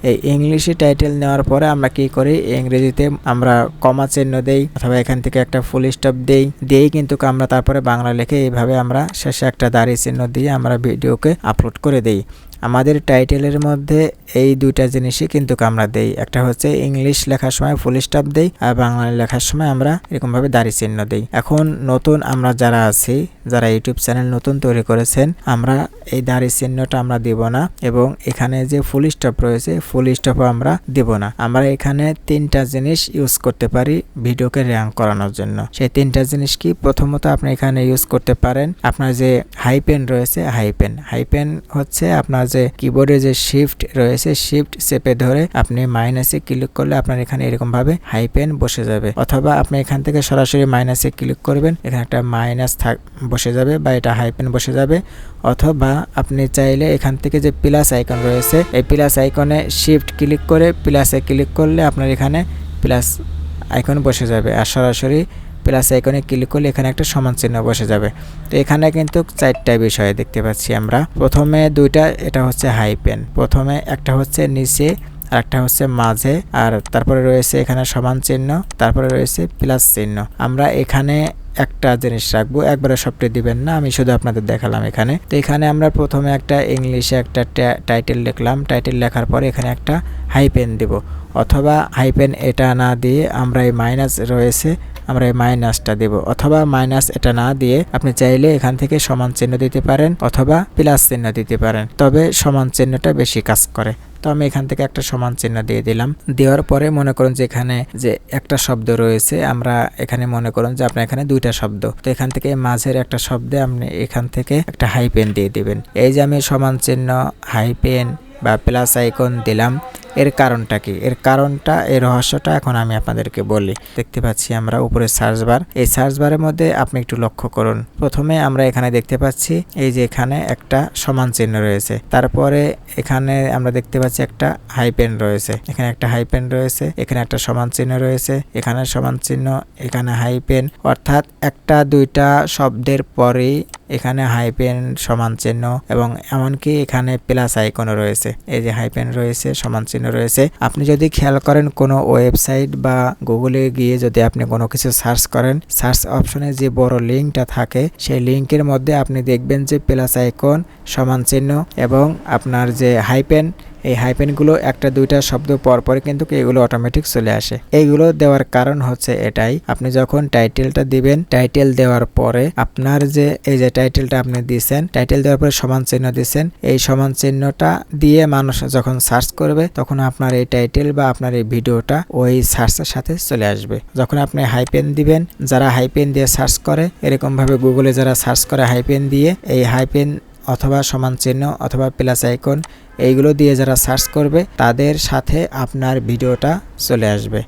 এই ইংলিশে টাইটেল নেওয়ার পরে আমরা কি করি, ইংরেজিতে আমরা কমা চিহ্ন দেই অথবা এখান থেকে একটা ফুল স্টপ দেই, দিয়েই কিন্তু আমরা তারপরে বাংলা লিখে এইভাবে আমরা শেষে একটা দাড়ি চিহ্ন দিয়ে আমরা ভিডিওকে আপলোড করে দেই। আমাদের টাইটেলের মধ্যে এই দুইটা জিনিসই কিন্তু আমরা দেই, একটা হচ্ছে ইংলিশ লেখার সময় ফুল স্টপ দেই আর বাংলা লেখার সময় আমরা এরকম ভাবে দাড়ি চিহ্ন দেই। এখন নতুন আমরা যারা আছি, যারা ইউটিউব চ্যানেল নতুন তৈরি করেছেন, আমরা এই দাড়ি চিহ্নটা আমরা দিব না এবং এখানে যে ফুল স্টপ রয়েছে ফুল স্টপও আমরা দিব না। আমরা এখানে তিনটা জিনিস ইউজ করতে পারি ভিডিওকে র্যাঙ্ক করানোর জন্য। সেই তিনটা জিনিস কি? প্রথমত আপনি এখানে ইউজ করতে পারেন আপনার যে হাইপেন রয়েছে, হাইপেন হচ্ছে আপনার যে কিবোর্ডে যে শিফট রয়েছে, শিফট চেপে ধরে আপনি মাইনাসে ক্লিক করলে আপনার এখানে এরকম ভাবে হাইপেন বসে যাবে, অথবা আপনি এখান থেকে সরাসরি মাইনাসে ক্লিক করবেন, এখানে একটা মাইনাস বসে যাবে বা এটা হাইপেন বসে যাবে। অথবা আপনি চাইলে এখান থেকে যে প্লাস আইকন রয়েছে, এই প্লাস আইকনে শিফট ক্লিক করে প্লাসে ক্লিক করলে আপনার এখানে প্লাস আইকন বসে যাবে, আর সরাসরি প্লাস আইকনে ক্লিক করলে এখানে একটা সমান চিহ্ন বসে যাবে। তো এখানে কিন্তু চারটা বিষয় দেখতে পাচ্ছি আমরা। প্রথমে দুইটা, এটা হচ্ছে হাইপেন, প্রথমে একটা হচ্ছে নিচে আর একটা হচ্ছে মাঝে, আর তারপরে রয়েছে এখানে সমান চিহ্ন, তারপরে রয়েছে প্লাস চিহ্ন। আমরা এখানে একটা জিনিস রাখবো, একবারে সবটি দিবেন না, আমি শুধু আপনাদের দেখালাম এখানে। তো এখানে আমরা প্রথমে একটা ইংলিশে একটা টাইটেল লিখলাম, টাইটেল লেখার পরে এখানে একটা হাইপেন দিব, অথবা হাইপেন এটা না দিয়ে আমরা এই মাইনাস রয়েছে আমরা এই মাইনাসটা দেব, অথবা মাইনাস এটা না দিয়ে আপনি চাইলে এখান থেকে সমান চিহ্ন দিতে পারেন অথবা প্লাস চিহ্ন দিতে পারেন, তবে সমান চিহ্নটা বেশি কাজ করে। তো আমি এখান থেকে একটা সমান চিহ্ন দিয়ে দিলাম। দেওয়ার পরে মনে করুন যে এখানে যে একটা শব্দ রয়েছে, আমরা এখানে মনে করুন যে আপনার এখানে দুইটা শব্দ, তো এখান থেকে মাঝের একটা শব্দে আপনি এখান থেকে একটা হাইপেন দিয়ে দিবেন। এই যে আমি সমান চিহ্ন, হাইপেন বা প্লাস আইকন দিলাম, এর কারণটা কি? এর কারণটা, এই রহস্যটা এখন আমি আপনাদেরকে বলি। দেখতে পাচ্ছি আমরা উপরে সার্চ বার, এই সার্চ বারের মধ্যে আপনি একটু লক্ষ্য করুন। প্রথমে আমরা এখানে দেখতে পাচ্ছি এই যে এখানে একটা সমান চিহ্ন রয়েছে, তারপরে এখানে আমরা দেখতে পাচ্ছি একটা হাইপেন রয়েছে, এখানে একটা হাইপেন রয়েছে, এখানে একটা সমান চিহ্ন রয়েছে, এখানে সমান চিহ্ন, এখানে হাইপেন, অর্থাৎ একটা দুইটা শব্দের পরেই এখানে হাইপেন, সমান চিহ্ন এবং এমনকি এখানে প্লাস আইকনও রয়েছে। এই যে হাইপেন রয়েছে, সমান চিহ্ন রয়েছে। আপনি যদি খেয়াল করেন কোনো ওয়েবসাইট বা গুগলে গিয়ে যদি আপনি কোনো কিছু সার্চ করেন, সার্চ অপশনে যে বড় লিঙ্কটা থাকে সেই লিঙ্কের মধ্যে আপনি দেখবেন যে প্লাস আইকন, সমান চিহ্ন এবং আপনার যে হাইপেন, এই হাইপেনগুলো একটা দুইটা শব্দ পরপর কিন্তু এগুলো অটোমেটিক চলে আসে। এইগুলো দেওয়ার কারণ হচ্ছে এটাই, আপনি যখন টাইটেলটা দিবেন, টাইটেল দেওয়ার পরে আপনার যে এই যে টাইটেলটা আপনি দিয়েছেন, টাইটেল দেওয়ার পরে সমান চিহ্ন দিয়েছেন, এই সমান চিহ্নটা দিয়ে মানুষ যখন সার্চ করবে তখন আপনার এই টাইটেল বা আপনার এই ভিডিওটা ওই সার্চের সাথে চলে আসবে। যখন আপনি হাইপেন দিবেন, যারা হাইপেন দিয়ে সার্চ করে, এরকম ভাবে গুগলে যারা সার্চ করে হাইপেন দিয়ে, এই হাইপেন অথবা সমান চিহ্ন অথবা প্লাস আইকন এইগুলো দিয়ে যারা সার্চ করবে তাদের সাথে আপনার ভিডিওটা চলে আসবে।